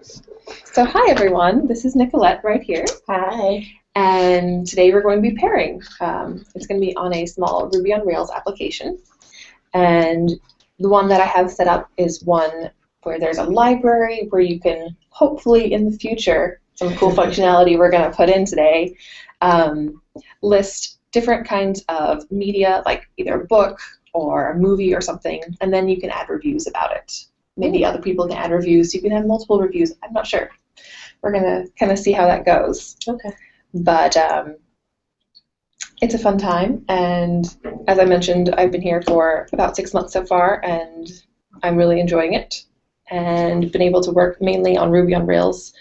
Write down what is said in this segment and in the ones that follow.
So hi everyone, this is Nicolette right here. Hi. And today we're going to be pairing. It's going to be on a small Ruby on Rails application. And the one that I have set up is one where there's a library where you can hopefully in the future, some cool functionality we're going to put in today, list different kinds of media, like either a book or a movie or something, and then you can add reviews about it. Maybe other people can add reviews. You can have multiple reviews. I'm not sure. We're going to kind of see how that goes. Okay. But it's a fun time, and as I mentioned, I've been here for about 6 months so far, and I'm really enjoying it, and been able to work mainly on Ruby on Rails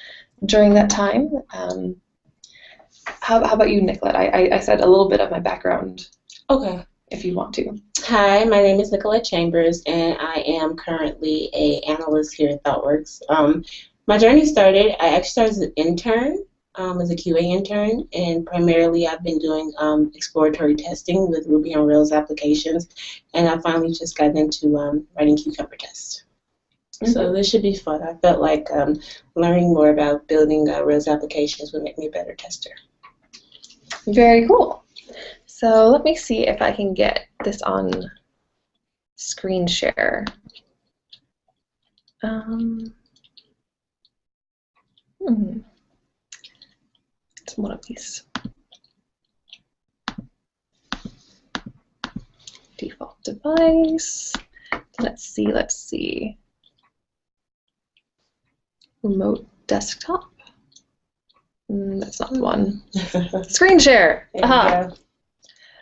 during that time. How about you, Nicolette? I said a little bit of my background. Okay. If you want to. Hi, my name is Nicolette Chambers, and I am currently an analyst here at ThoughtWorks. My journey started, I actually started as an intern, as a QA intern, and primarily I've been doing exploratory testing with Ruby on Rails applications, and I finally just got into writing cucumber tests. So this should be fun. I felt like learning more about building Rails applications would make me a better tester. Very cool. So let me see if I can get this on screen share. It's one of these. Default device. Let's see. Remote desktop. That's not the one. Screen share. Aha.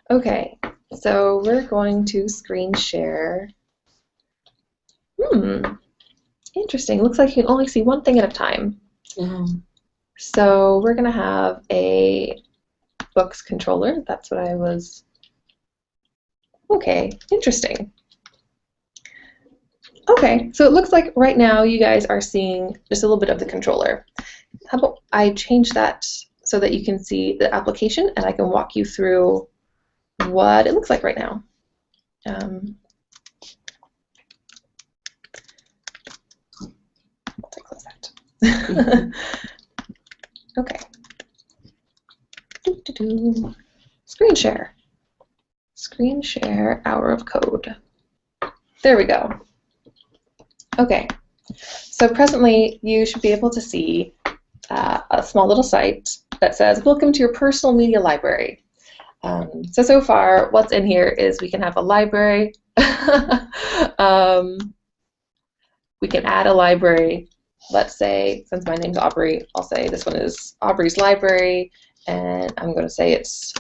Okay, so we're going to screen share. Interesting. Looks like you can only see one thing at a time. So we're going to have a books controller. That's what I was. Okay, interesting. Okay, so it looks like right now you guys are seeing just a little bit of the controller. How about I change that so that you can see the application and I can walk you through what it looks like right now. I'll close that. Okay. Screen share. Screen share hour of code. There we go. Okay. So presently you should be able to see a small little site that says, "Welcome to your personal media library." So far, what's in here is we can have a library. We can add a library. Let's say, since my name's Aubrey, I'll say this one is Aubrey's library, and I'm going to say it's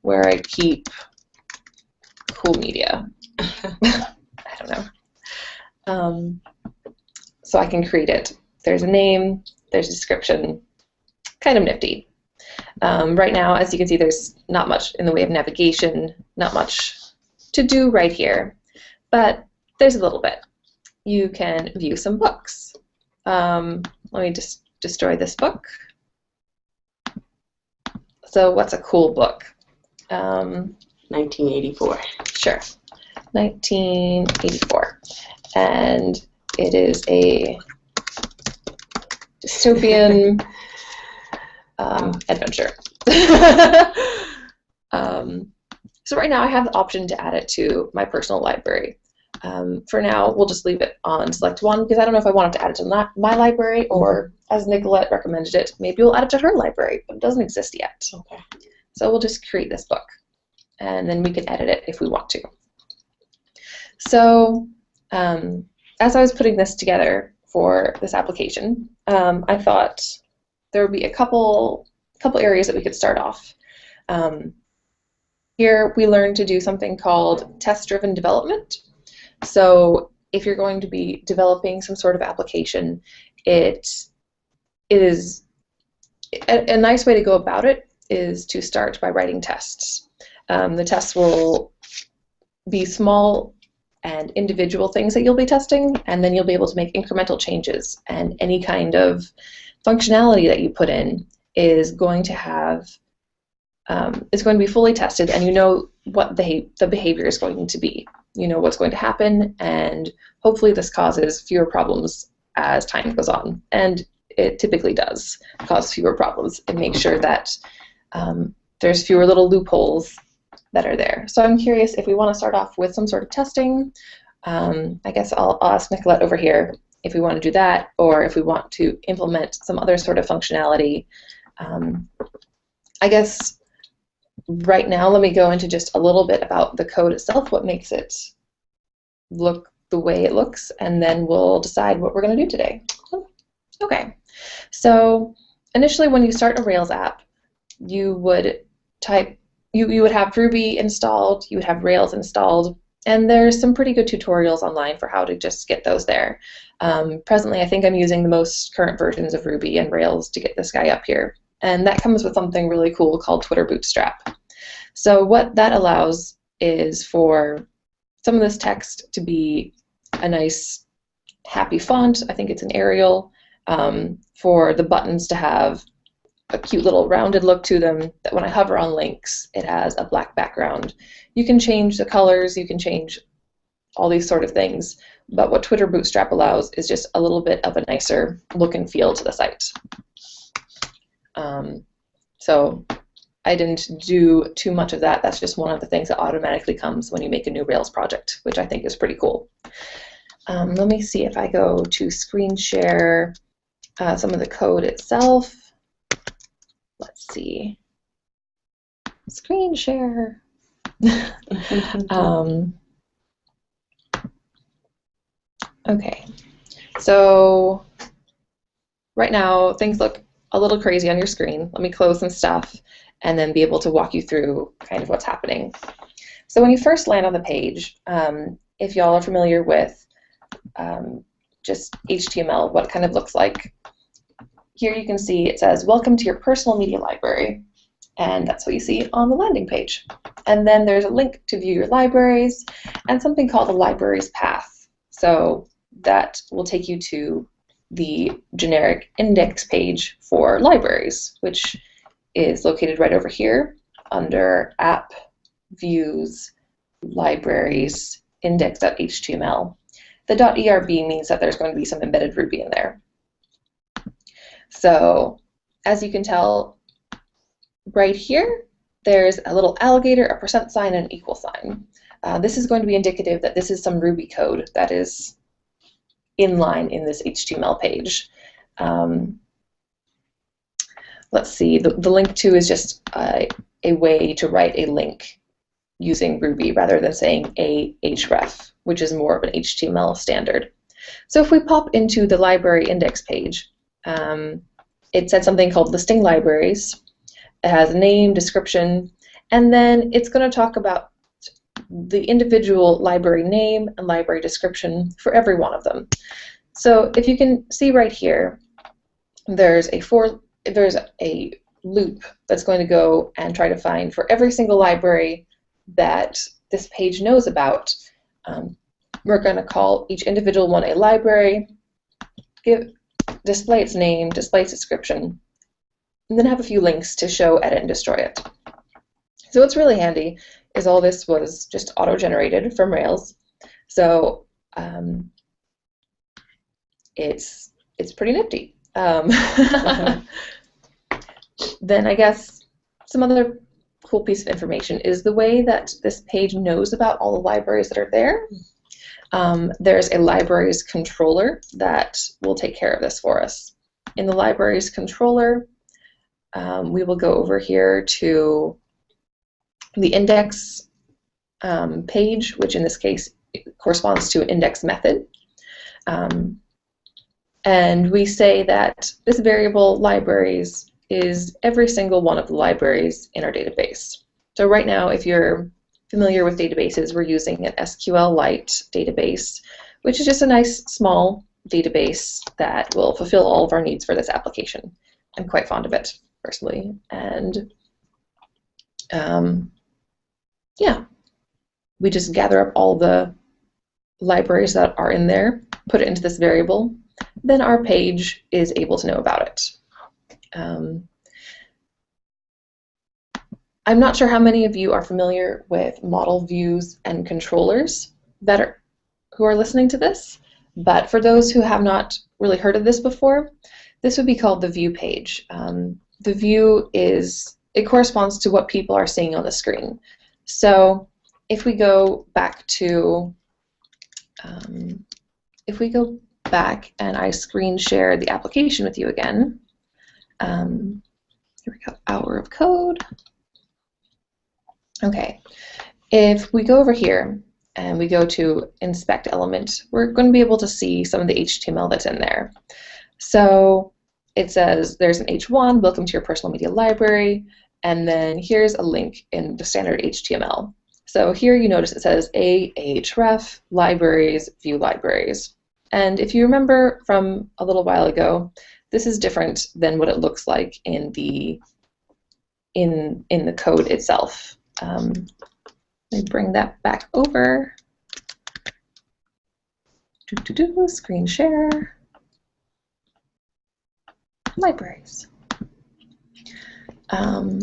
where I keep cool media. I don't know. So I can create it. There's a name, there's a description, kind of nifty. Right now, as you can see, there's not much in the way of navigation, not much to do right here, but there's a little bit. You can view some books. Let me just destroy this book. So what's a cool book? 1984. Sure, 1984. And it is a dystopian adventure. So right now I have the option to add it to my personal library. For now, we'll just leave it on select one because I don't know if I want it to add it to my library or, as Nicolette recommended it, maybe we'll add it to her library, but it doesn't exist yet. Okay. So we'll just create this book, and then we can edit it if we want to. So as I was putting this together for this application, I thought there would be a couple areas that we could start off. Here we learned to do something called test-driven development. So if you're going to be developing some sort of application, it is a nice way to go about it is to start by writing tests. The tests will be small and individual things that you'll be testing, and then you'll be able to make incremental changes, and any kind of functionality that you put in is going to have is going to be fully tested, and you know what the behavior is going to be. You know what's going to happen, and hopefully this causes fewer problems as time goes on. And it typically does cause fewer problems and make sure that there's fewer little loopholes that are there. So I'm curious if we want to start off with some sort of testing. I guess I'll ask Nicolette over here if we want to do that, or if we want to implement some other sort of functionality. I guess right now, let me go into just a little bit about the code itself, what makes it look the way it looks, and then we'll decide what we're going to do today. Okay, so initially when you start a Rails app, you would you would have Ruby installed, you would have Rails installed, and there's some pretty good tutorials online for how to just get those there. Presently, I think I'm using the most current versions of Ruby and Rails to get this guy up here. And that comes with something really cool called Twitter Bootstrap. So what that allows is for some of this text to be a nice, happy font. I think it's an Arial. For the buttons to have a cute little rounded look to them, that when I hover on links, it has a black background. You can change the colors, you can change all these sort of things, but what Twitter Bootstrap allows is just a little bit of a nicer look and feel to the site. So I didn't do too much of that. That's just one of the things that automatically comes when you make a new Rails project, which I think is pretty cool. Let me see if I go to screen share some of the code itself. Let's see. Screen share. Okay, so right now things look a little crazy on your screen. Let me close some stuff and then be able to walk you through kind of what's happening. So when you first land on the page, if y'all are familiar with just HTML, what it kind of looks like, here you can see it says, "Welcome to your personal media library." And that's what you see on the landing page. And then there's a link to view your libraries and something called a libraries path. So that will take you to the generic index page for libraries, which is located right over here under app, views, libraries, index.html. The .erb means that there's going to be some embedded Ruby in there. So as you can tell, right here, there's a little alligator, a percent sign, and an equal sign. This is going to be indicative that this is some Ruby code that is inline in this HTML page. Let's see, the link to is just a way to write a link using Ruby rather than saying a href, which is more of an HTML standard. So if we pop into the library index page, it said something called listing libraries. It has a name, description, and then it's going to talk about the individual library name and library description for every one of them. So if you can see right here, there's a loop that's going to go and try to find for every single library that this page knows about. We're going to call each individual one a library, display its name, display its description, and then have a few links to show, edit, and destroy it. So what's really handy is all this was just auto-generated from Rails. So it's pretty nifty. Then I guess some other cool piece of information is the way that this page knows about all the libraries that are there. There's a libraries controller that will take care of this for us. In the libraries controller, we will go over here to the index page, which in this case corresponds to an index method. And we say that this variable libraries is every single one of the libraries in our database. So right now, if you're familiar with databases, we're using an SQLite database, which is just a nice small database that will fulfill all of our needs for this application. I'm quite fond of it personally, and yeah, we just gather up all the libraries that are in there, put it into this variable, then our page is able to know about it. I'm not sure how many of you are familiar with model views and controllers who are listening to this. But for those who have not really heard of this before, this would be called the view page. The view it corresponds to what people are seeing on the screen. So if we go back to, if we go back and I screen share the application with you again, here we go, hour of code. Okay, if we go over here and we go to inspect element, we're going to be able to see some of the HTML that's in there. So it says there's an H1, welcome to your personal media library, and then here's a link in the standard HTML. So here you notice it says ahref libraries view libraries. And if you remember from a little while ago, this is different than what it looks like in the code itself. Let me bring that back over. Screen share. Libraries. Where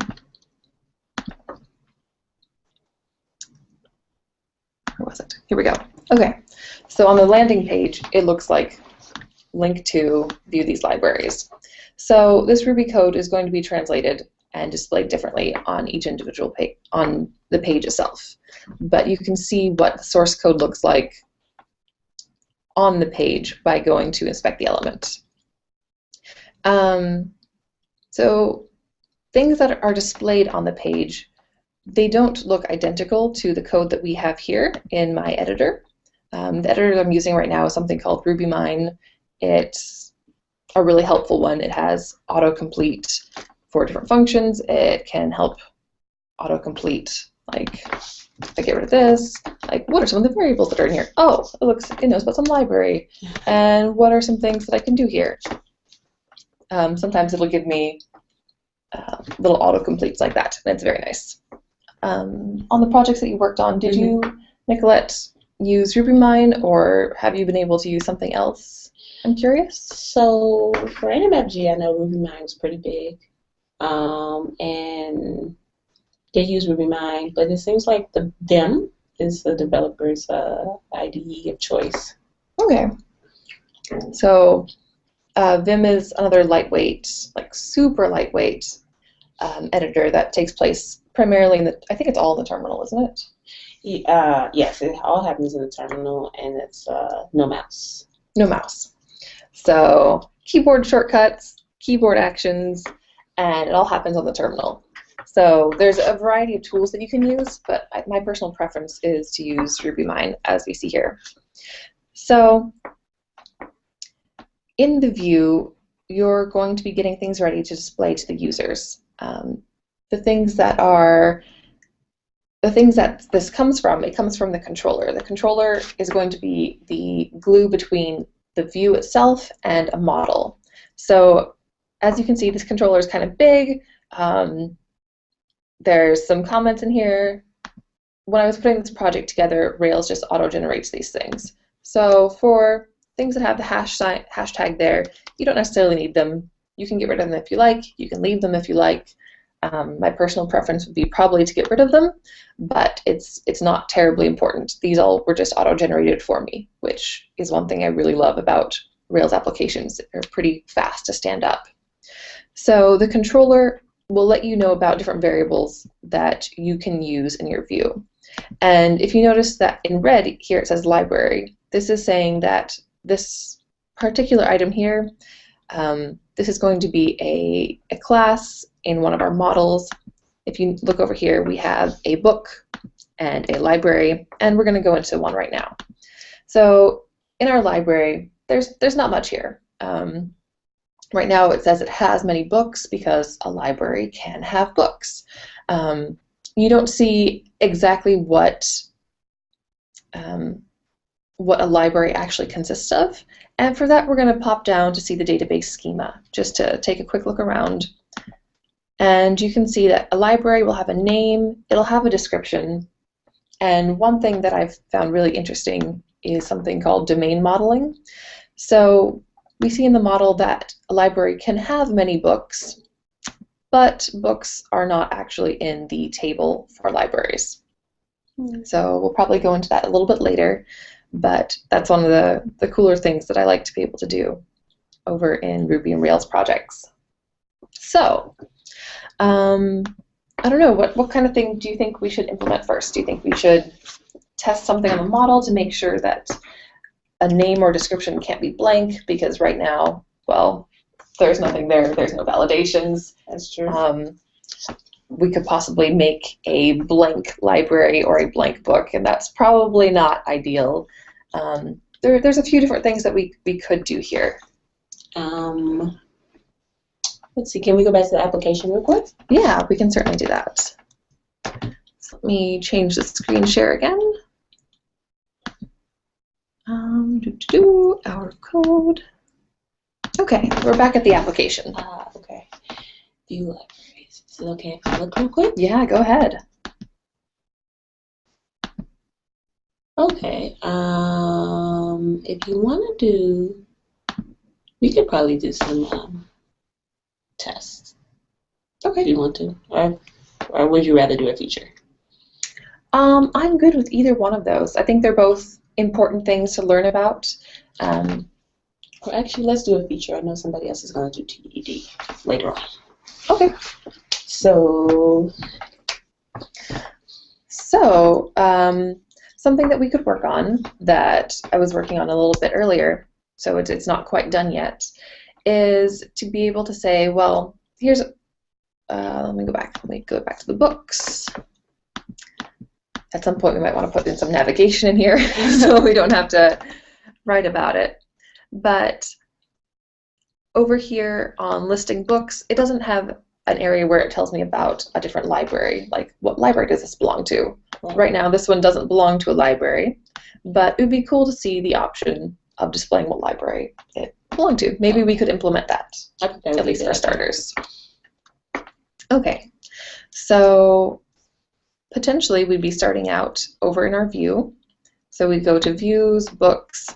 was it? Here we go. Okay, so on the landing page, it looks like link to view these libraries. So this Ruby code is going to be translated and displayed differently on each individual page, on the page itself. But you can see what the source code looks like on the page by going to inspect the element. So things that are displayed on the page, they don't look identical to the code that we have here in my editor. The editor I'm using right now is something called RubyMine. It's a really helpful one. It has autocomplete for different functions. It can help autocomplete, like, if I get rid of this, like, what are some of the variables that are in here? Oh, it knows about some library. And what are some things that I can do here? Sometimes it'll give me little autocompletes like that, and it's very nice. On the projects that you worked on, did you, Nicolette, use RubyMine, or have you been able to use something else? I'm curious. So for AnyMapG, I know RubyMine was pretty big, and did use RubyMine, but it seems like the Vim is the developer's IDE of choice. Okay. So Vim is another lightweight, like super lightweight editor that takes place primarily in the, I think it's all in the terminal, isn't it? Yes, it all happens in the terminal, and it's no mouse. No mouse. So keyboard shortcuts, keyboard actions, and it all happens on the terminal. So there's a variety of tools that you can use, but my personal preference is to use RubyMine, as we see here. So in the view, you're going to be getting things ready to display to the users. The things that this comes from, it comes from the controller. The controller is going to be the glue between the view itself and a model. So as you can see, this controller is kind of big. There's some comments in here. When I was putting this project together, Rails just auto-generates these things. So for things that have the hashtag there, you don't necessarily need them. You can get rid of them if you like. You can leave them if you like. My personal preference would be probably to get rid of them, but it's not terribly important. These all were just auto-generated for me, which is one thing I really love about Rails applications. They're pretty fast to stand up. So the controller will let you know about different variables that you can use in your view. And if you notice that in red here it says library, this is saying that this particular item here, this is going to be a class in one of our models. If you look over here, we have a book and a library, and we're going to go into one right now. So in our library, there's not much here. Right now it says it has many books because a library can have books. You don't see exactly what a library actually consists of, and for that we're going to pop down to see the database schema, just to take a quick look around. And you can see that a library will have a name, it'll have a description, and one thing that I've found really interesting is something called domain modeling. So we see in the model that a library can have many books, but books are not actually in the table for libraries. So we'll probably go into that a little bit later. but that's one of the cooler things that I like to be able to do over in Ruby and Rails projects. So, I don't know, what kind of thing do you think we should implement first? Do you think we should test something on the model to make sure that a name or description can't be blank? Because right now, well, there's nothing there. There's no validations. That's true. We could possibly make a blank library or a blank book, and that's probably not ideal. There's a few different things that we could do here. Let's see, can we go back to the application real quick? Yeah, we can certainly do that. So let me change the screen share again. Our code. Okay, we're back at the application. Okay. View libraries. Is it okay if I look real quick? Yeah, go ahead. Okay. If you want to do, we could probably do some tests. Okay. If you want to, or would you rather do a feature? I'm good with either one of those. I think they're both important things to learn about. Or actually, let's do a feature. I know somebody else is going to do TED later on. Okay. So, something that we could work on that I was working on a little bit earlier, so it's not quite done yet, is to be able to say, well, here's, let me go back to the books. At some point we might want to put in some navigation in here so we don't have to write about it. But over here on listing books, it doesn't have an area where it tells me about a different library, like what library does this belong to. Right now this one doesn't belong to a library, but it would be cool to see the option of displaying what library it belonged to. Maybe we could implement that, at least for starters. Okay, so potentially we'd be starting out over in our view. So we'd go to views, books,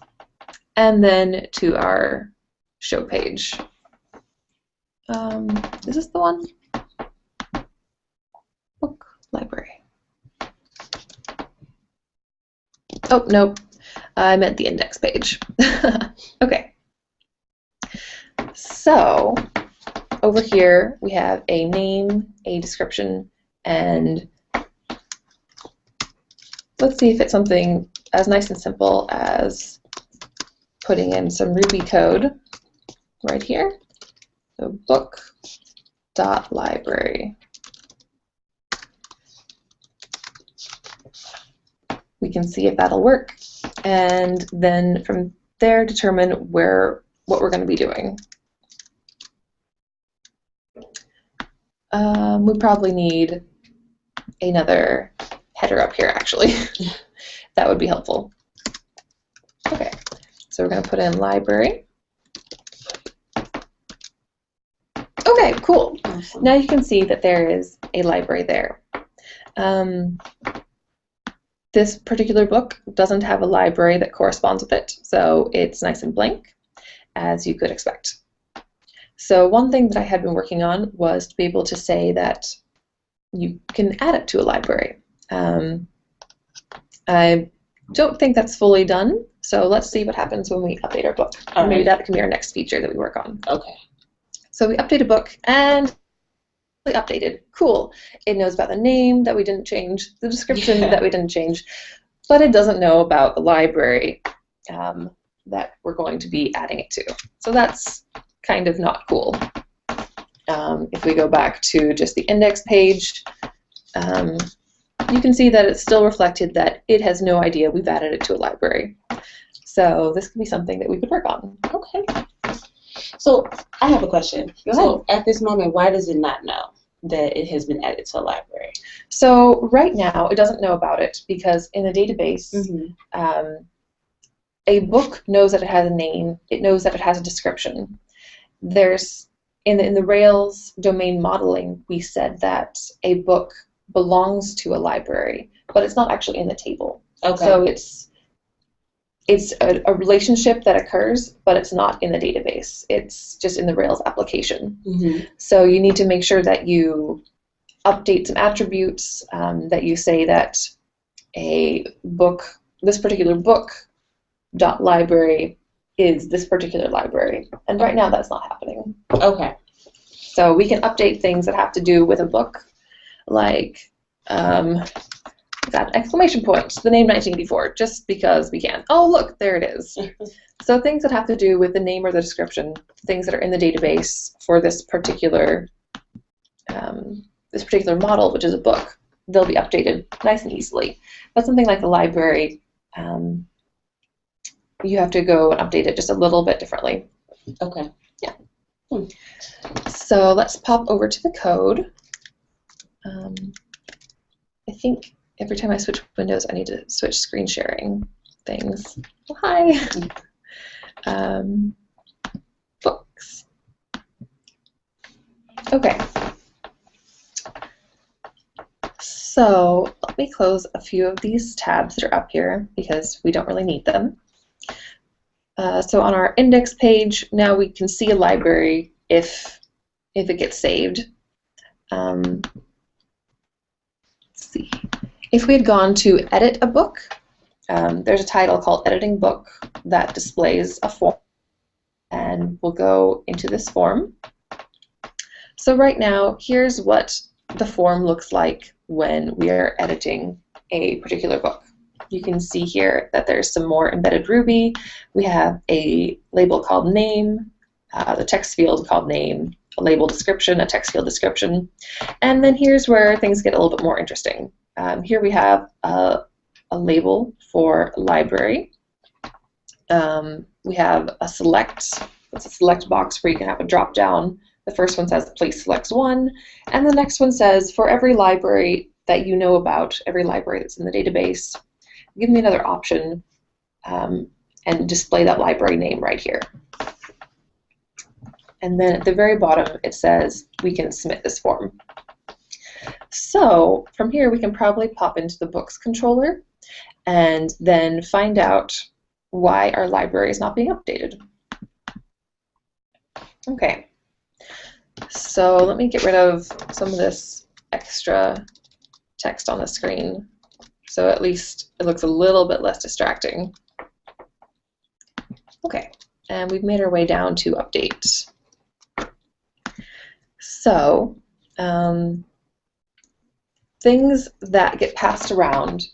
and then to our show page. Is this the one? Book library. Oh, nope. I meant the index page. Okay. So over here we have a name, a description, and let's see if it's something as nice and simple as putting in some Ruby code right here. So book.library. We can see if that'll work, and then from there determine what we're going to be doing. We probably need another header up here, actually. That would be helpful. Okay, so we're going to put in library. Okay, cool. Awesome. Now you can see that there is a library there. This particular book doesn't have a library that corresponds with it, so it's nice and blank, as you could expect. So one thing that I had been working on was to be able to say that you can add it to a library. I don't think that's fully done, so let's see what happens when we update our book. Or maybe that can be our next feature that we work on. Okay. So we update a book, and updated. Cool. It knows about the name that we didn't change, the description that we didn't change, but it doesn't know about the library that we're going to be adding it to. So that's kind of not cool. If we go back to just the index page, you can see that it's still reflected that it has no idea we've added it to a library. So this could be something that we could work on. Okay. So I have a question. Go ahead. So at this moment, why does it not know that it has been added to a library? So right now, it doesn't know about it because in the database, a book knows that it has a name. It knows that it has a description. There's in the Rails domain modeling, we said that a book belongs to a library, but it's not actually in the table. Okay. So it's a relationship that occurs, but it's not in the database. It's just in the Rails application. So you need to make sure that you update some attributes, that you say that a book, this particular book, dot library is this particular library. And right now that's not happening. Okay. So we can update things that have to do with a book, like that exclamation point, the name 1984, just because we can. Oh, look, there it is. So things that have to do with the name or the description, things that are in the database for this particular model, which is a book, they'll be updated nice and easily. But something like the library, you have to go and update it just a little bit differently. Okay. Yeah. So let's pop over to the code. I think every time I switch windows, I need to switch screen sharing things. Oh, hi. Books. Okay. So let me close a few of these tabs that are up here because we don't really need them. So on our index page, now we can see a library if it gets saved. Let's see. If we had gone to edit a book, there's a title called Editing Book that displays a form, and we'll go into this form. So right now, here's what the form looks like when we are editing a particular book. You can see here that there's some more embedded Ruby. We have a label called name, the text field called name, a label description, a text field description, and then here's where things get a little bit more interesting. Here we have a label for library. We have a select. It's a select box where you can have a drop down. The first one says please select one, and the next one says for every library that you know about, every library that's in the database, give me another option and display that library name right here. And then at the very bottom it says we can submit this form. So from here we can probably pop into the books controller and then find out why our library is not being updated. Okay, so let me get rid of some of this extra text on the screen so at least it looks a little bit less distracting. Okay, and we've made our way down to update. So things that get passed around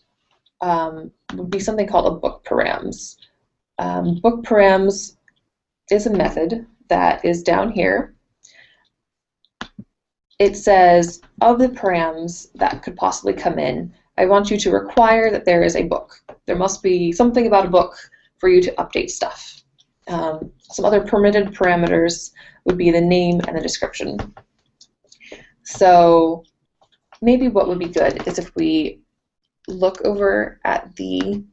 would be something called a book params. Book params is a method that is down here. It says, of the params that could possibly come in, I want you to require that there is a book. There must be something about a book for you to update stuff. Some other permitted parameters would be the name and the description. So maybe what would be good is if we look over at the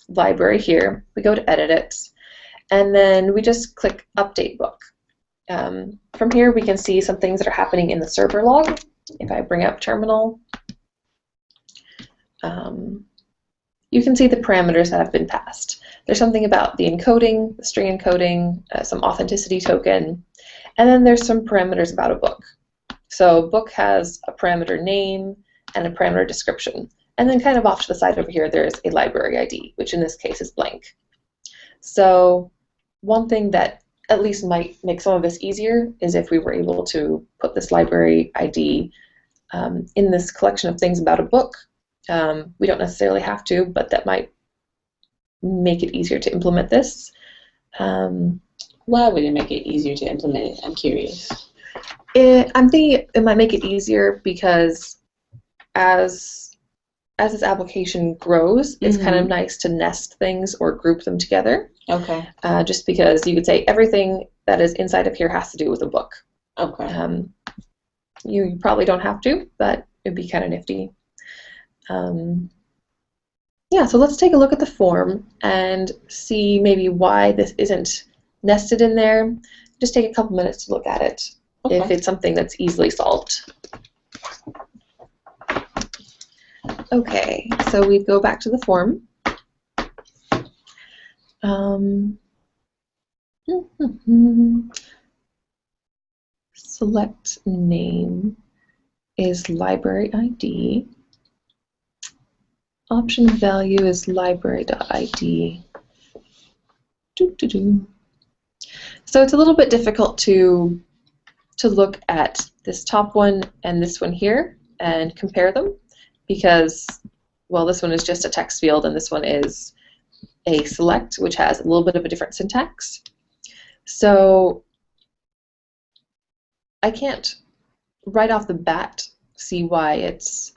library here, we go to edit it, and then we just click update book. From here we can see some things that are happening in the server log. If I bring up terminal, you can see the parameters that have been passed. There's something about the encoding, the string encoding, some authenticity token, and then there's some parameters about a book. So book has a parameter name and a parameter description. And then kind of off to the side over here, there's a library ID, which in this case is blank. So one thing that at least might make some of this easier is if we were able to put this library ID in this collection of things about a book. We don't necessarily have to, but that might make it easier to implement this. Why would it make it easier to implement it? I'm curious. I'm thinking it might make it easier because as this application grows, it's kind of nice to nest things or group them together. Okay. Just because you could say everything that is inside of here has to do with a book. Okay. You probably don't have to, but it'd be kind of nifty. Yeah, so let's take a look at the form and see maybe why this isn't nested in there. Just take a couple minutes to look at it. Okay. If it's something that's easily solved. Okay, so we go back to the form. Select name is library ID. Option value is library.id. Doo-doo-doo. So it's a little bit difficult to look at this top one and this one here and compare them because, well, this one is just a text field and this one is a select, which has a little bit of a different syntax. So I can't right off the bat see why it's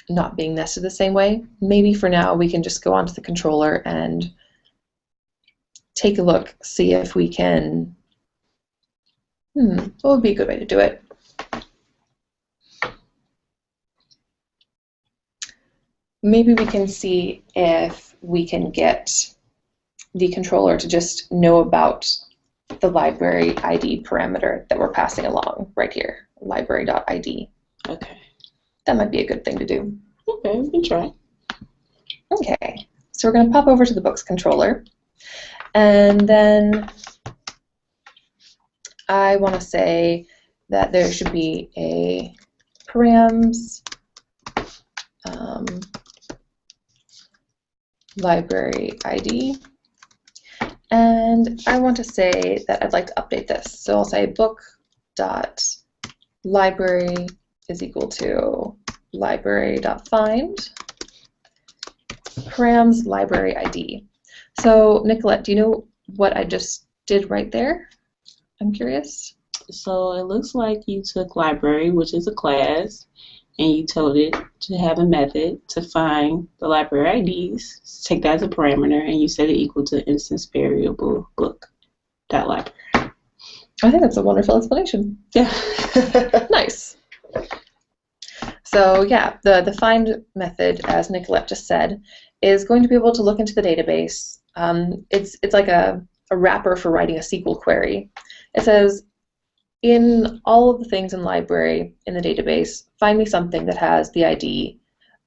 not being nested the same way. Maybe for now we can just go onto the controller and take a look, see if we can, what would be a good way to do it? Maybe we can see if we can get the controller to just know about the library ID parameter that we're passing along right here, library.id. Okay. That might be a good thing to do. Okay, we can try. Okay, so we're going to pop over to the books controller, and then I want to say that there should be a params library ID, and I want to say that I'd like to update this. So I'll say book.library is equal to library.find params library ID. So Nicolette, do you know what I just did right there? I'm curious. So it looks like you took library, which is a class, and you told it to have a method to find the library IDs, take that as a parameter, and you set it equal to instance variable book.library. I think that's a wonderful explanation. Yeah. Nice. So yeah, the find method, as Nicolette just said, is going to be able to look into the database. It's like a wrapper for writing a SQL query. It says, in all of the things in library in the database, find me something that has the ID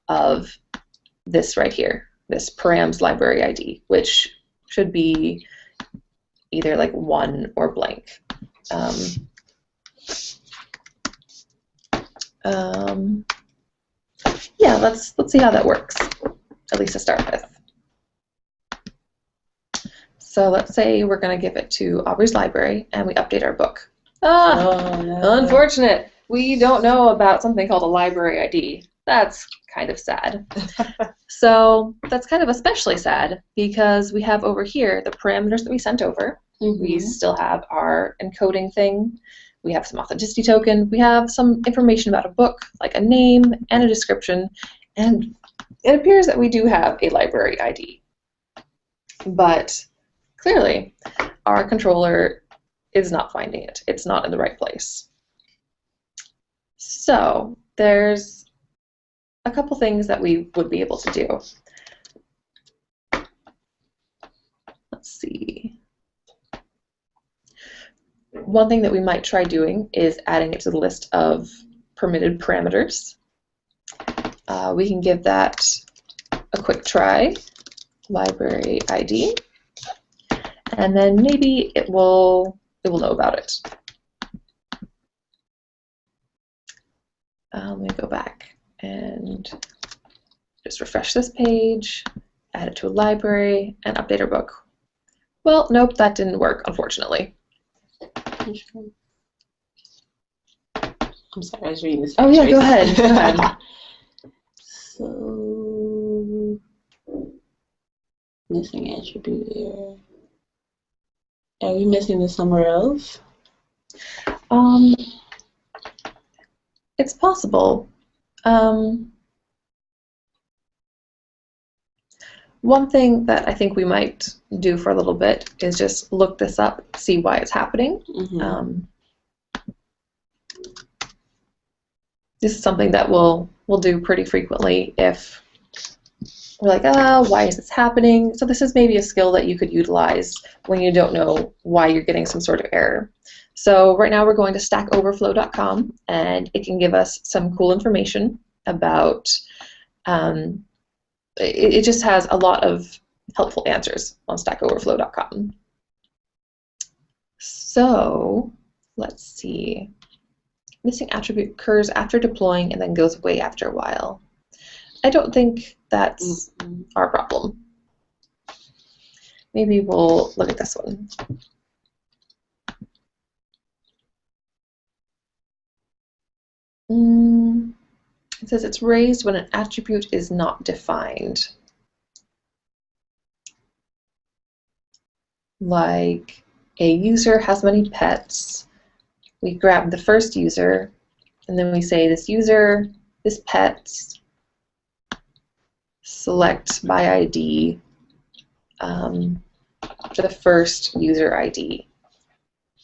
of this right here, this params library ID, which should be either like 1 or blank. Yeah, let's see how that works, at least to start with. So let's say we're going to give it to Aubrey's library, and we update our book. Oh, no. Unfortunate. We don't know about something called a library ID. That's kind of sad. So that's kind of especially sad because we have over here the parameters that we sent over. Mm-hmm. We still have our encoding thing. We have some authenticity token. We have some information about a book, like a name and a description. And it appears that we do have a library ID. But clearly, our controller is not finding it. It's not in the right place. So there's a couple things that we would be able to do. Let's see. One thing that we might try doing is adding it to the list of permitted parameters. We can give that a quick try, library ID, and then maybe it will know about it. Let me go back and just refresh this page, add it to a library, and update our book. Well, nope, that didn't work, unfortunately. I'm sorry, I was reading this. Oh yeah, go ahead. Go ahead. So, missing attribute here. Are we missing this somewhere else? It's possible. One thing that I think we might do for a little bit is just look this up, see why it's happening. Mm-hmm. This is something that we'll do pretty frequently if we're like, why is this happening? So this is maybe a skill that you could utilize when you don't know why you're getting some sort of error. So right now we're going to stackoverflow.com, and it can give us some cool information about, it just has a lot of helpful answers on stackoverflow.com. So let's see. Missing attribute occurs after deploying and then goes away after a while. I don't think that's our problem. maybe we'll look at this one. It says it's raised when an attribute is not defined. Like a user has many pets. We grab the first user, and then we say this user, this pets, select by ID for the first user ID.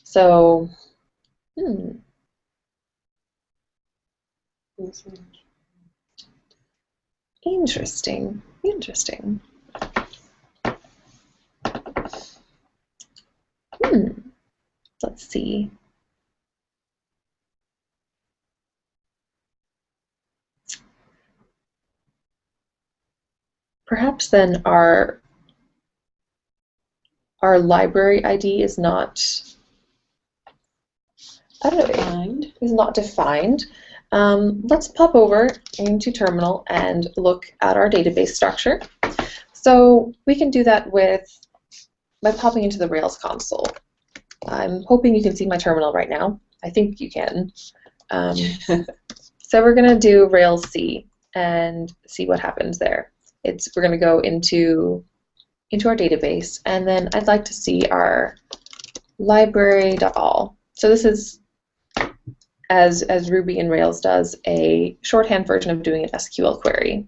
So, interesting, interesting. Let's see. Perhaps then our library ID is not, I don't know, Defined. is not defined. Let's pop over into Terminal and look at our database structure. So we can do that by popping into the Rails console. I'm hoping you can see my terminal right now. I think you can. So we're going to do Rails C and see what happens there. We're going to go into our database, and then I'd like to see our library.all. So this is, as Ruby and Rails does, a shorthand version of doing an SQL query.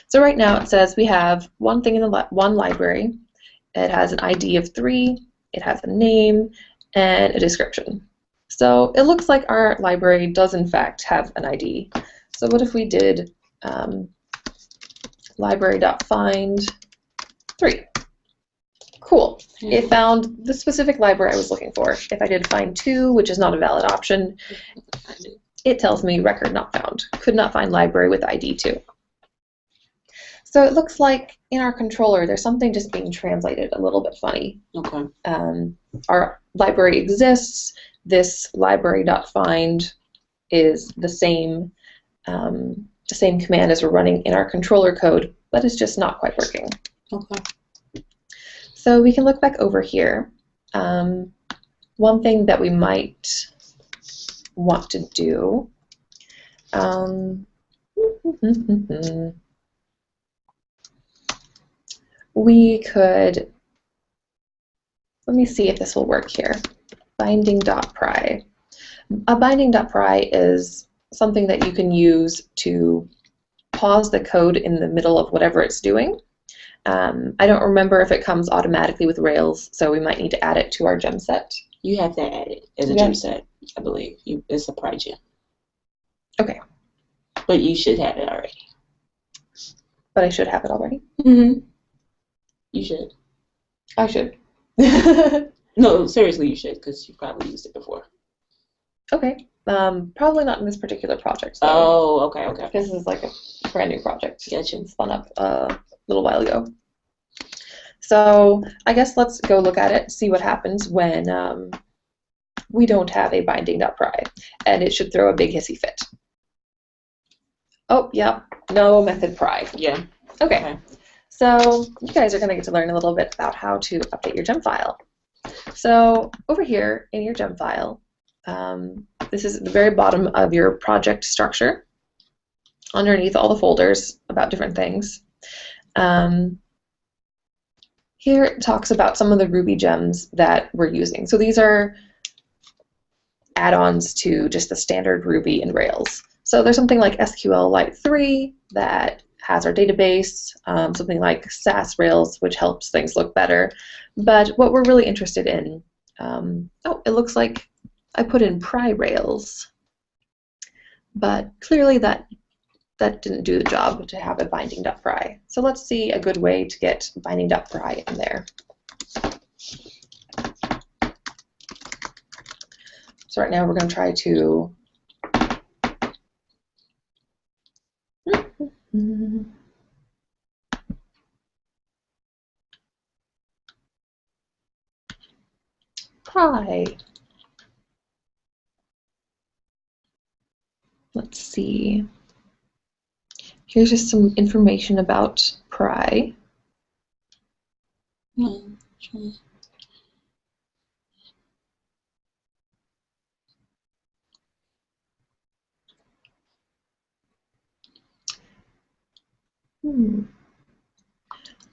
So right now it says we have one thing in the one library. It has an ID of 3, it has a name, and a description. So it looks like our library does in fact have an ID. So what if we did library.find 3? Cool. It found the specific library I was looking for. If I did find 2, which is not a valid option, it tells me record not found. Could not find library with ID 2. So it looks like in our controller there's something just being translated a little bit funny. Okay. Our library exists. This library.find is the same command as we're running in our controller code, but it's just not quite working. Okay. So we can look back over here. One thing that we might want to do, we could, let me see if this will work here. Binding.pry. A binding.pry is something that you can use to pause the code in the middle of whatever it's doing. I don't remember if it comes automatically with Rails, so we might need to add it to our gem set. You have to add it as a gem set, I believe. It's a pry gem. Okay. But you should have it already. But I should have it already? Mm-hmm. You should. I should. No, seriously, you should, because you've probably used it before. Okay. Probably not in this particular project. Though. Oh, okay. This is like a brand new project. Gotcha. Spun up a little while ago. So I guess let's go look at it, see what happens when we don't have a binding.pry, and it should throw a big hissy fit. Oh, yeah, no method pry. Yeah. Okay. So you guys are going to get to learn a little bit about how to update your gem file. So over here in your gem file, this is at the very bottom of your project structure, underneath all the folders about different things. Here it talks about some of the Ruby gems that we're using. So these are add-ons to just the standard Ruby and Rails. So there's something like SQLite 3 that has our database, something like SAS Rails, which helps things look better. But what we're really interested in, oh, it looks like I put in pry Rails, but clearly that didn't do the job to have a binding.pry. So let's see a good way to get binding.pry in there. So right now we're going to try to pry. Let's see. Here's just some information about pry. Yeah, sure.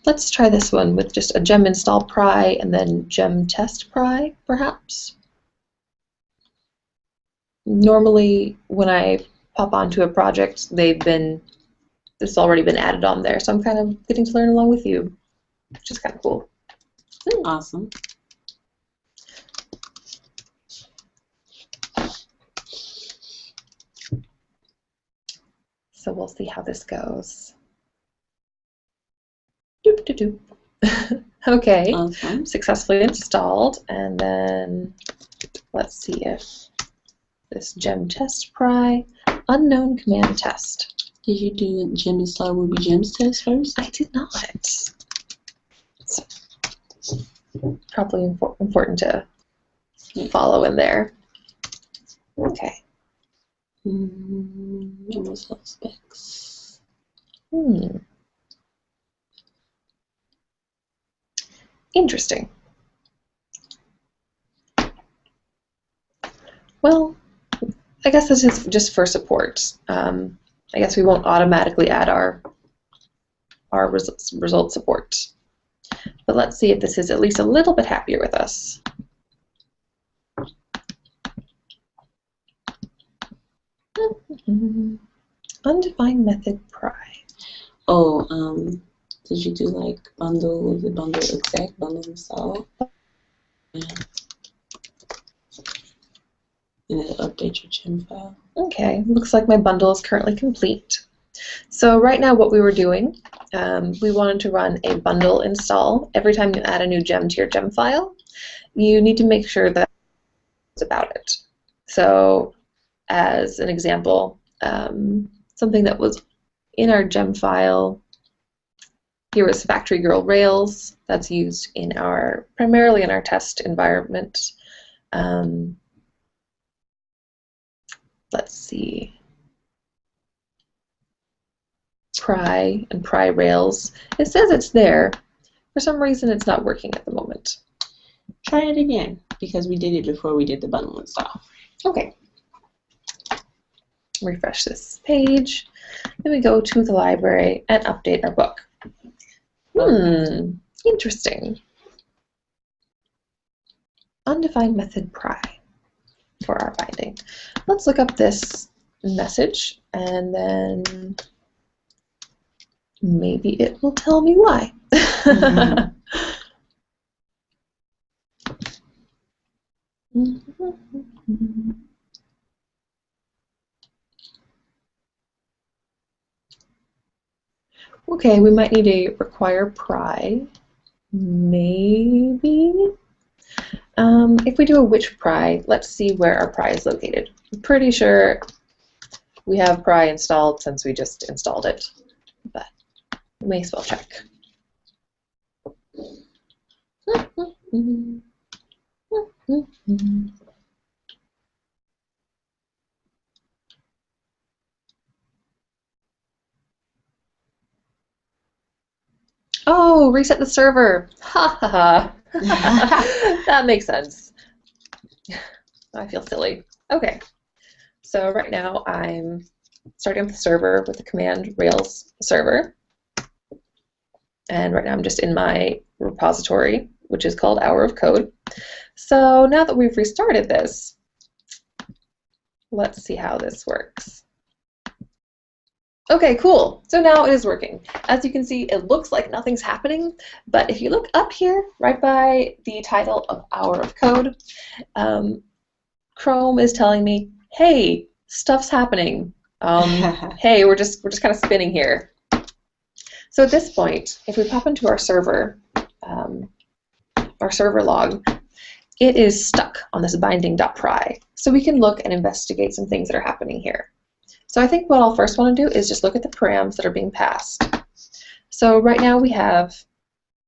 Let's try this one with just a gem install pry and then gem test pry, perhaps. Normally, when I pop onto a project, it's already been added on there, so I'm kind of getting to learn along with you, which is kind of cool. Awesome. So we'll see how this goes. Doop, doop, doop. Okay, Awesome. Successfully installed, and then let's see if this gem test pry, unknown command test. Did you do gem install Ruby gems test first? I did not. It's probably important to follow in there. Okay. Result specs. Interesting. Well, I guess this is just for support. I guess we won't automatically add our result support. But let's see if this is at least a little bit happier with us. Undefined method pry. Oh, did you do like bundle, the bundle exec, bundle install? Yeah. And it'll update your gem file. Okay, looks like my bundle is currently complete. So right now what we were doing, we wanted to run a bundle install. Every time you add a new gem to your gem file, you need to make sure that it's about it. So as an example, something that was in our gem file, here was Factory Girl Rails. That's used in primarily in our test environment. Let's see. Pry and pry rails. It says it's there. For some reason, it's not working at the moment. Try it again, because we did it before we did the bundle install. Okay. Refresh this page. Then we go to the library and update our book. Interesting. Undefined method pry for our binding. Let's look up this message and then maybe it will tell me why. Okay, we might need a require pry. Maybe. If we do a which pry, let's see where our pry is located. I'm pretty sure we have pry installed since we just installed it, but we may as well check. Oh, reset the server. Ha ha ha. That makes sense. I feel silly. Okay. So right now I'm starting up the server with the command Rails server. And right now I'm just in my repository, which is called Hour of Code. So now that we've restarted this, let's see how this works. Okay, cool. So now it is working. As you can see, it looks like nothing's happening, but if you look up here, right by the title of Hour of Code, Chrome is telling me, hey, stuff's happening. Hey, we're just kind of spinning here. So at this point, if we pop into our server log, it is stuck on this binding.pry. So we can look and investigate some things that are happening here. So I think what I'll first want to do is just look at the params that are being passed. So right now we have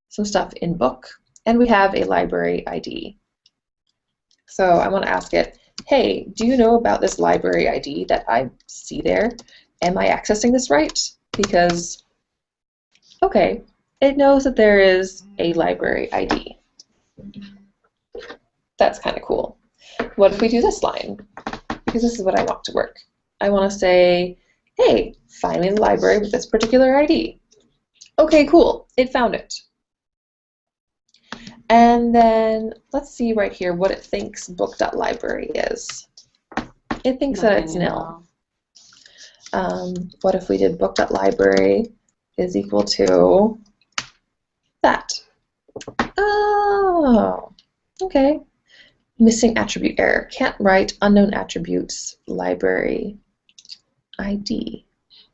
some stuff in book, and we have a library ID. So I want to ask it, hey, do you know about this library ID that I see there? Am I accessing this right? Because, okay, it knows that there is a library ID. That's kind of cool. What if we do this line? Because this is what I want to work. I want to say, hey, find me the library with this particular ID. Okay, cool. It found it. And then let's see right here what it thinks book.library is. It thinks that it's nil. What if we did book.library is equal to that? Oh, okay. Missing attribute error. Can't write unknown attributes library ID.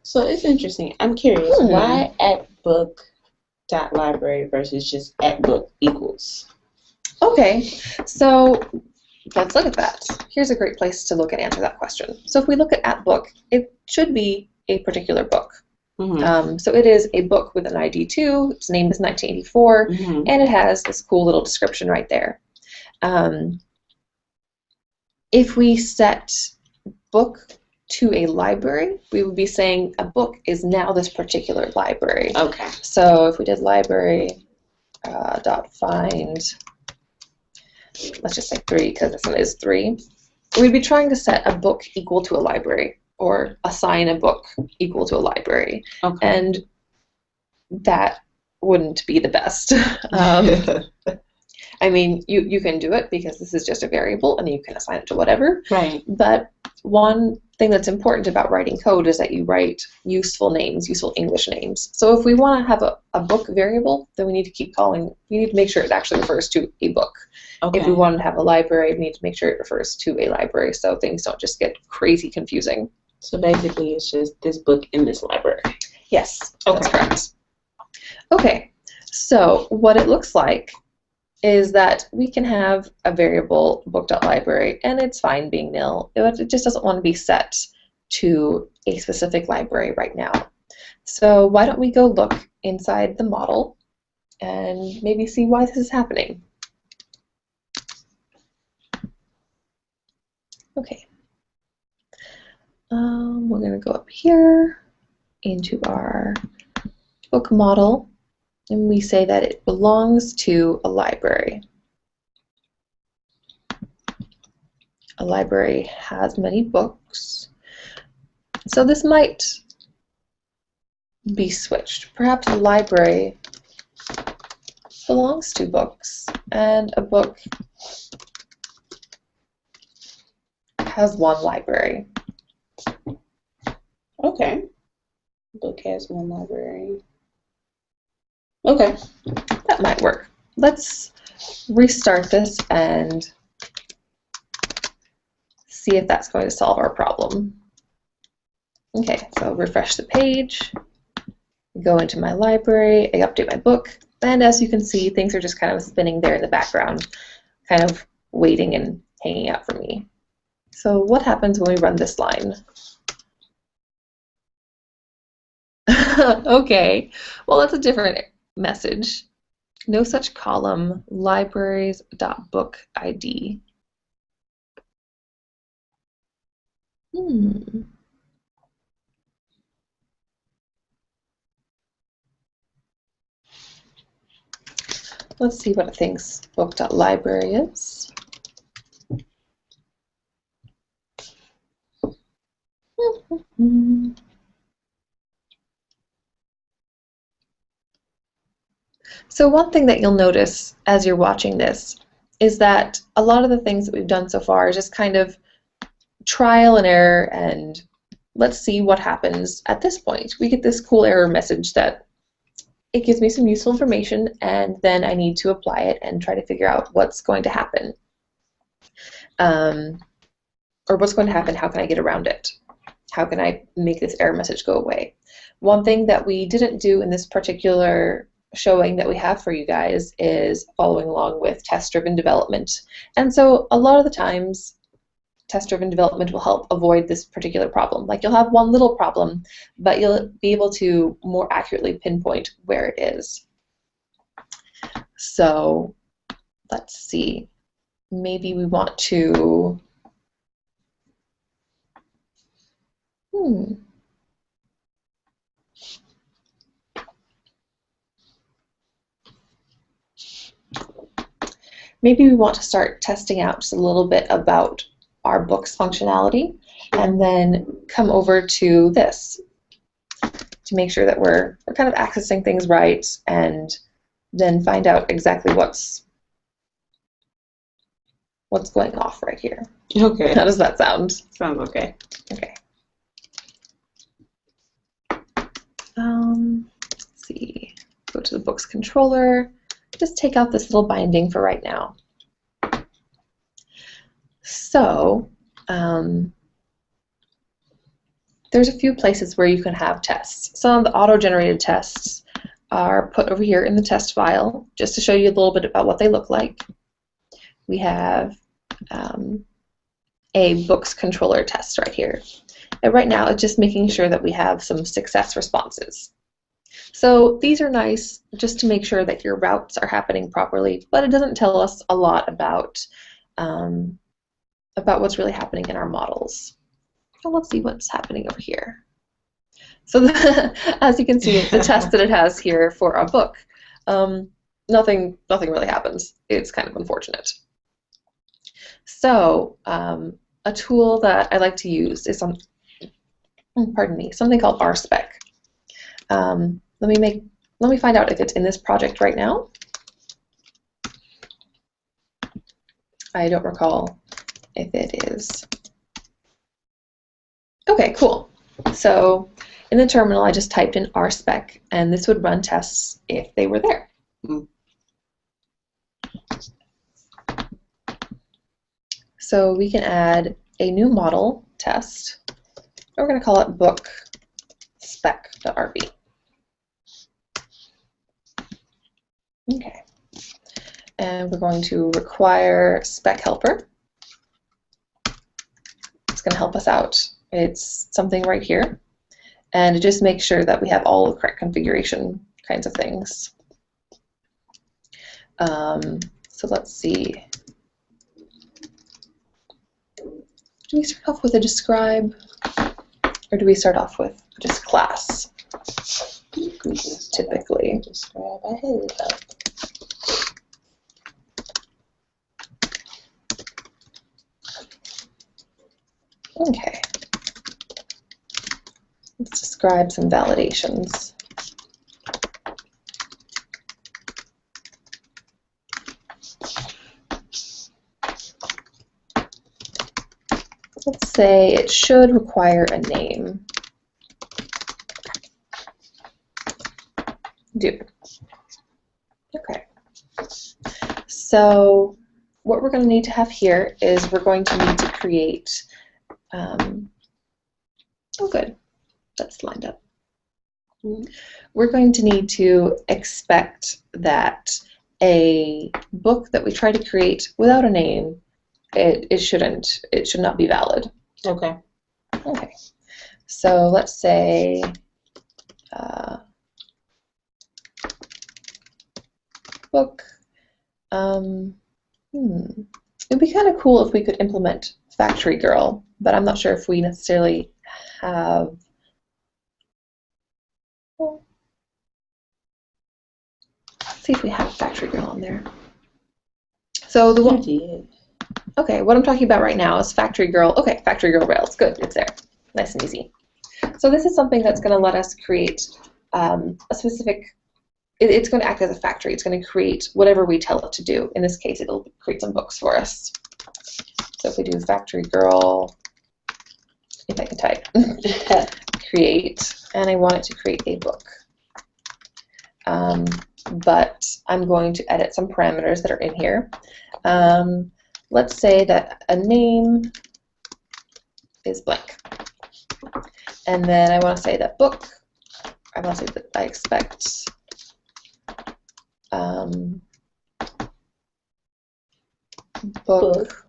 So it's interesting. I'm curious, why at book.library versus just at book equals? Okay, so let's look at that. Here's a great place to look and answer that question. So if we look at book, it should be a particular book. So it is a book with an ID 2, its name is 1984, and it has this cool little description right there. If we set book to a library, we would be saying a book is now this particular library. Okay. So if we did library dot find, let's just say 3 because this one is 3, we'd be trying to set a book equal to a library or assign a book equal to a library. Okay. And that wouldn't be the best. I mean, you can do it because this is just a variable and you can assign it to whatever. Right. But one thing that's important about writing code is that you write useful names, useful English names. So if we want to have a book variable, then we need to keep calling, we need to make sure it actually refers to a book. Okay. If we want to have a library, we need to make sure it refers to a library so things don't just get crazy confusing. So basically it's just this book in this library. Yes, okay. That's correct. Okay, so what it looks like is that we can have a variable book.library and it's fine being nil. It just doesn't want to be set to a specific library right now. So why don't we go look inside the model and maybe see why this is happening. Okay. We're going to go up here into our book model. And we say that it belongs to a library. A library has many books. So this might be switched. Perhaps a library belongs to books, and a book has one library. Okay. Book has one library. Okay. That might work. Let's restart this and see if that's going to solve our problem. Okay, so refresh the page, go into my library, I update my book, and as you can see, things are just kind of spinning there in the background, kind of waiting and hanging out for me. So what happens when we run this line? Okay, well that's a different message. No such column, libraries.book ID. Let's see what it thinks book.library is. So one thing that you'll notice as you're watching this is that a lot of the things that we've done so far is just kind of trial and error, and let's see what happens at this point. We get this cool error message that it gives me some useful information, and then I need to apply it and try to figure out what's going to happen. Or what's going to happen, how can I get around it? How can I make this error message go away? One thing that we didn't do in this particular showing that we have for you guys is following along with test-driven development. And so a lot of the times, test-driven development will help avoid this particular problem. Like you'll have one little problem, but you'll be able to more accurately pinpoint where it is. So let's see. Maybe we want to maybe we want to start testing out just a little bit about our books functionality, and then come over to this to make sure that we're kind of accessing things right, and then find out exactly what's going off right here. Okay. How does that sound? Sounds okay. Okay. Let's see. Go to the books controller. Just take out this little binding for right now. So there's a few places where you can have tests. Some of the auto-generated tests are put over here in the test file, just to show you a little bit about what they look like. We have a books controller test right here. And right now it's just making sure that we have some success responses. So these are nice just to make sure that your routes are happening properly, but it doesn't tell us a lot about what's really happening in our models. So let's see what's happening over here. So as you can see, the test that it has here for a book, nothing really happens. It's kind of unfortunate. So a tool that I like to use is something called RSpec. Let me find out if it's in this project right now. I don't recall if it is. Okay, cool. So in the terminal, I just typed in RSpec, and this would run tests if they were there. Mm. So we can add a new model test. We're going to call it book spec.rb. Okay. And we're going to require spec helper. It's going to help us out. It's something right here. And it just makes sure that we have all the correct configuration kinds of things. So let's see. Do we start off with a describe, or do we start off with just class? Typically. Describe. I hate it up. Okay. Let's describe some validations. Let's say it should require a name. Do. Okay. So what we're going to need to have here is we're going to need to create, oh good, that's lined up. We're going to need to expect that a book that we try to create without a name, it should not be valid. Okay. Okay. So let's say book. It'd be kind of cool if we could implement Factory Girl, but I'm not sure if we necessarily have. Well, let's see if we have Factory Girl on there. So the one. Okay, what I'm talking about right now is Factory Girl. Okay, Factory Girl Rails. Good, it's there. Nice and easy. So this is something that's going to let us create a specific. It's going to act as a factory. It's going to create whatever we tell it to do. In this case, it'll create some books for us. So if we do Factory Girl, if I can type, create, and I want it to create a book. But I'm going to edit some parameters that are in here. Let's say that a name is blank. And then I want to say that book, I want to say that I expect book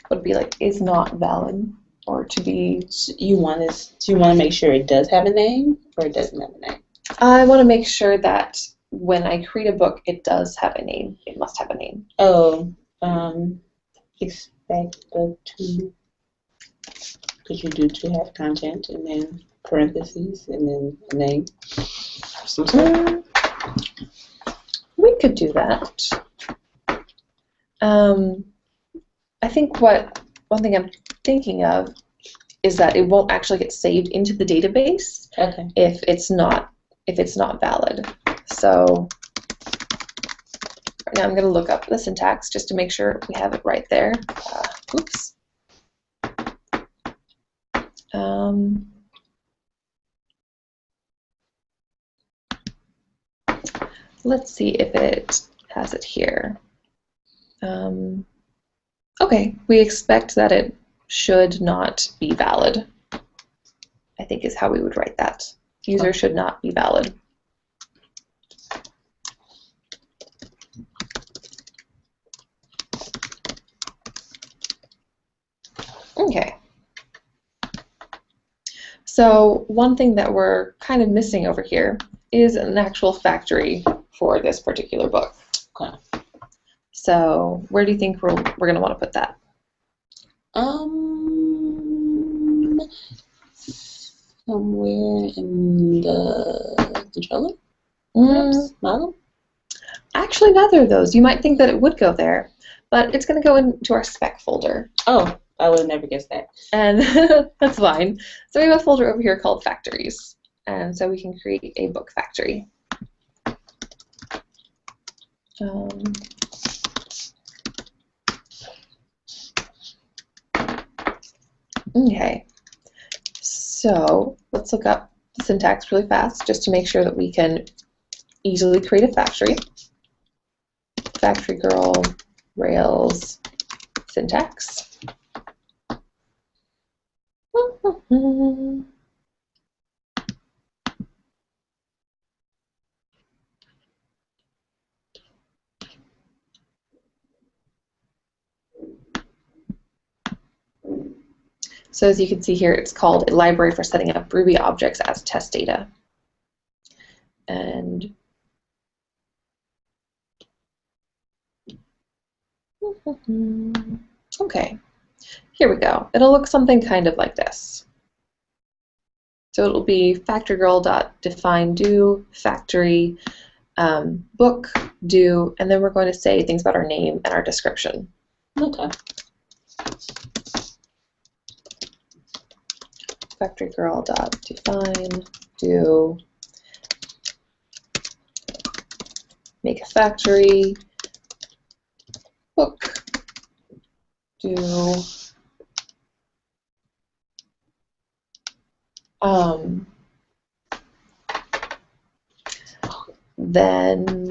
would be like is not valid, or to be. You want to make sure it does have a name, or it doesn't have a name? I want to make sure that when I create a book, it does have a name. It must have a name. Oh, expect book to. Could you do to have content and then parentheses and then a name? We could do that. I think one thing I'm thinking of is that it won't actually get saved into the database if it's not valid. So right now I'm going to look up the syntax just to make sure we have it right there. Oops. Let's see if it has it here. Okay, we expect that it should not be valid, I think is how we would write that. User should not be valid. Okay. So one thing that we're kind of missing over here is an actual factory for this particular book. Okay. So where do you think we're going to want to put that? Somewhere in the controller, perhaps? Model? Actually, neither of those. You might think that it would go there, but it's going to go into our spec folder. Oh, I would have never guessed that. And that's fine. So we have a folder over here called factories. And so we can create a book factory. Okay. So let's look up the syntax really fast just to make sure that we can easily create a factory. Factory girl, Rails, syntax. So as you can see here, it's called a library for setting up Ruby objects as test data. And okay, here we go. It'll look something kind of like this. So it'll be factorygirl.define do, factory, book, do, and then we're going to say things about our name and our description. Okay. Factorygirl.define do, make a factory, book, do, then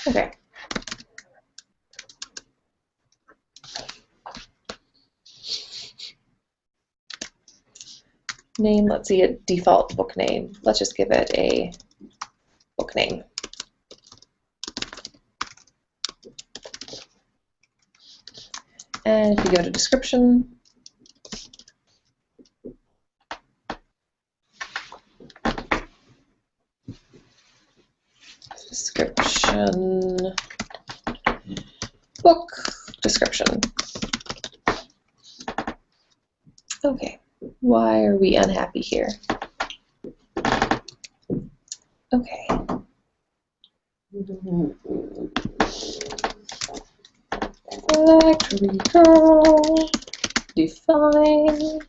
okay. Name, let's see, a default book name. Let's just give it a book name. And if we go to description, book description. Okay, why are we unhappy here? Okay. Factory girl, define,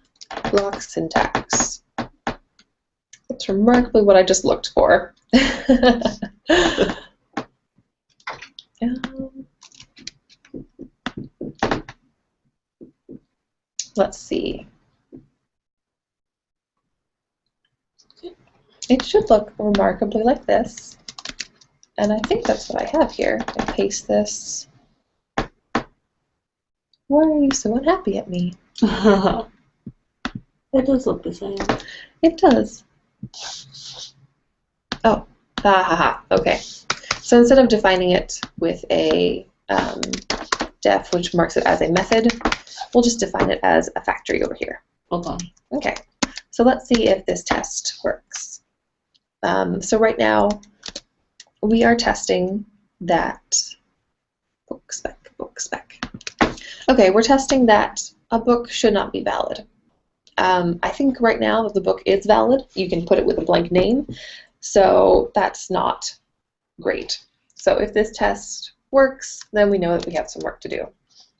block syntax. That's remarkably what I just looked for. Let's see. It should look remarkably like this. And I think that's what I have here. I paste this. Why are you so unhappy at me? It does look the same. It does. Oh, okay. So instead of defining it with a def, which marks it as a method, we'll just define it as a factory over here. Okay. Okay. So let's see if this test works. So right now, we are testing that book spec. Okay, we're testing that a book should not be valid. I think right now that the book is valid. You can put it with a blank name. So that's not great. So if this test works, then we know that we have some work to do.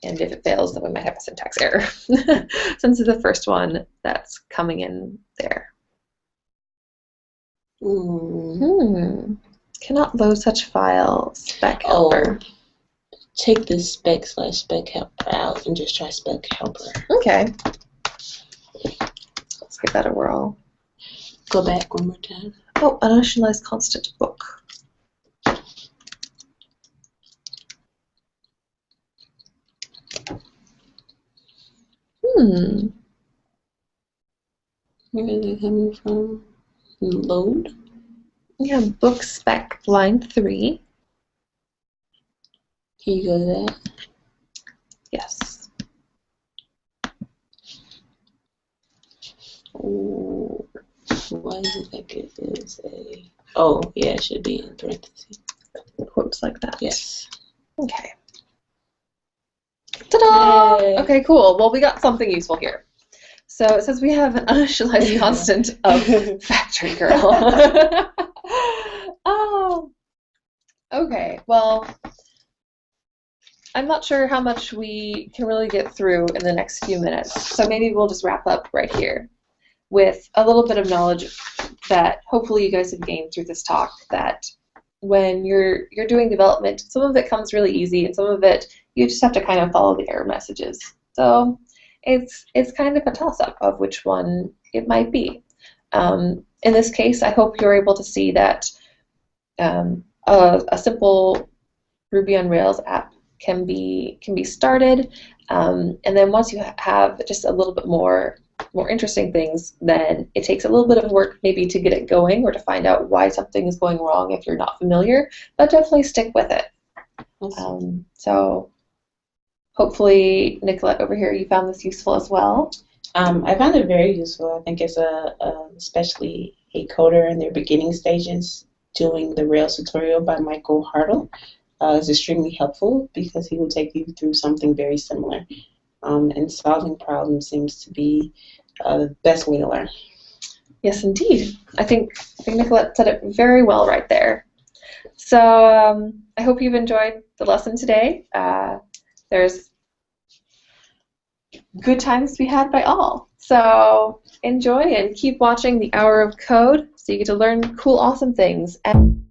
And if it fails, then we might have a syntax error, since it's the first one that's coming in there. Cannot load such files. Spec helper. Take this spec/spec helper out and just try spec helper. Okay. Let's give that a whirl. Go back one more time. Oh, uninitialized constant book. Where are they coming from? Load? Yeah, book spec line 3. Can you go to that? Yes. Oh, why is it like it is a... Oh, yeah, it should be in parentheses. Quotes like that. Yes. Okay. Ta-da! Yay. Okay, cool. Well, we got something useful here. So it says we have an uninitialized constant of factory girl. Oh. Okay, well, I'm not sure how much we can really get through in the next few minutes, so maybe we'll just wrap up right here with a little bit of knowledge that hopefully you guys have gained through this talk, that when you're doing development, some of it comes really easy, and some of it you just have to kind of follow the error messages. So it's kind of a toss-up of which one it might be. In this case, I hope you're able to see that a simple Ruby on Rails app can be started, and then once you have just a little bit more interesting things, then it takes a little bit of work maybe to get it going or to find out why something is going wrong if you're not familiar, but definitely stick with it. So hopefully, Nicolette over here, you found this useful as well. I found it very useful. I think as especially a coder in their beginning stages, doing the Rails tutorial by Michael Hartle is extremely helpful because he will take you through something very similar. And solving problems seems to be the best way to learn. Yes, indeed. I think Nicolette said it very well right there. So I hope you've enjoyed the lesson today. There's good times to be had by all. So enjoy and keep watching the Hour of Code so you get to learn cool, awesome things. And